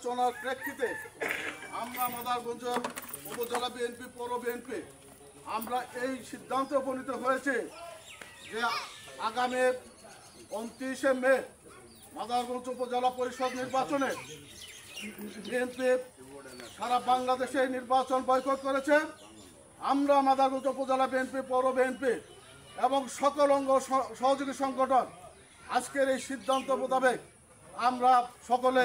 আলোচনার প্রেক্ষিতে আমরা মাদারগঞ্জ উপজেলা বিএনপি পৌর বিএনপি আমরা এই সিদ্ধান্তে উপনীত হয়েছে যে আগামী 29শে মে মাদারগঞ্জ উপজেলা পরিষদ নির্বাচনে বিএনপি সারা বাংলাদেশে নির্বাচন বয়কট করেছে। আমরা মাদারগঞ্জ উপজেলা বিএনপি পৌর বিএনপি এবং সকল অঙ্গ সহযোগী সংগঠন আজকের এই সিদ্ধান্ত মোতাবেক আমরা সকলে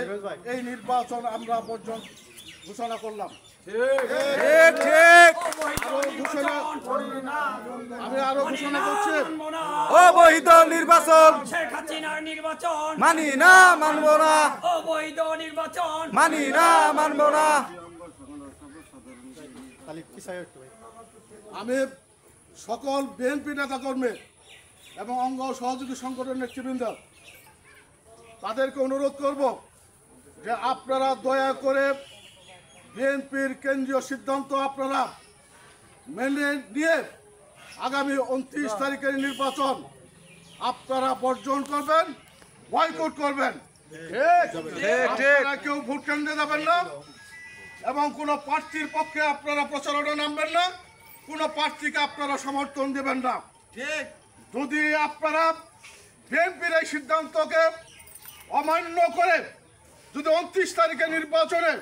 এই নির্বাচন আমরা পর্যন্ত ঘোষণা করলাম। আমি আরো ঘোষণা করছি, অবৈধ নির্বাচন মানি না, মানব না। অবৈধ নির্বাচন মানি না, মানব না। আমি সকল বিএনপি নেতাকর্মী এবং অঙ্গ সহযোগী সংগঠনের নেতৃবৃন্দ তাদেরকে অনুরোধ করব যে আপনারা দয়া করে বিএনপির কেন্দ্রীয় সিদ্ধান্ত আপনারা মেনে নিয়ে আগামী 29 তারিখের নির্বাচন আপনারা বর্জন করবেন, বয়কট করবেন। আপনারা কেউ ভোট কেন্দ্রে যাবেন না এবং কোনো প্রার্থীর পক্ষে আপনারা প্রচারণা নামবেন না, কোনো প্রার্থীকে আপনারা সমর্থন দেবেন না। যদি আপনারা বিএনপির এই সিদ্ধান্তকে অমান্য করে যদি 29 তারিখের নির্বাচনে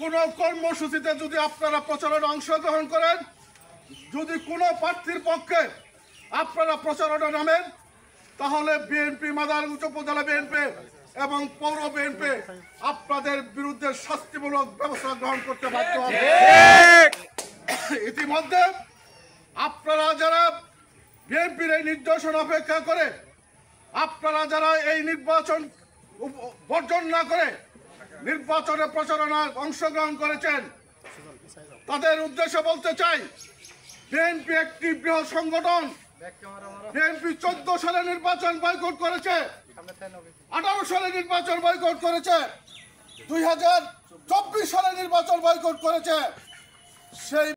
কোনো কর্মসূচিতে যদি আপনারা প্রচারণা অংশগ্রহণ করেন, যদি কোনো প্রার্থীর পক্ষে আপনারা প্রচারণা নামেন, তাহলে বিএনপি মাদারগঞ্জ উপজেলা বিএনপি এবং পৌর বিএনপি আপনাদের বিরুদ্ধে শাস্তিমূলক ব্যবস্থা গ্রহণ করতে বাধ্য হবে। ইতিমধ্যে আপনারা যারা বিএনপির এই নির্দেশনা অপেক্ষা করে আপনারা যারা এই নির্বাচন বর্জন না করে নির্বাচনে প্রচারণায় অংশগ্রহণ করেছেন, তাদের উদ্দেশ্যে বলতে চাই, বিএনপি একটি বৃহৎ সংগঠন। বিএনপি 14 সালে নির্বাচন বয়কট করেছে, 18 সালে নির্বাচন বয়কট করেছে, 2024 সালে নির্বাচন বয়কট করেছে। সেই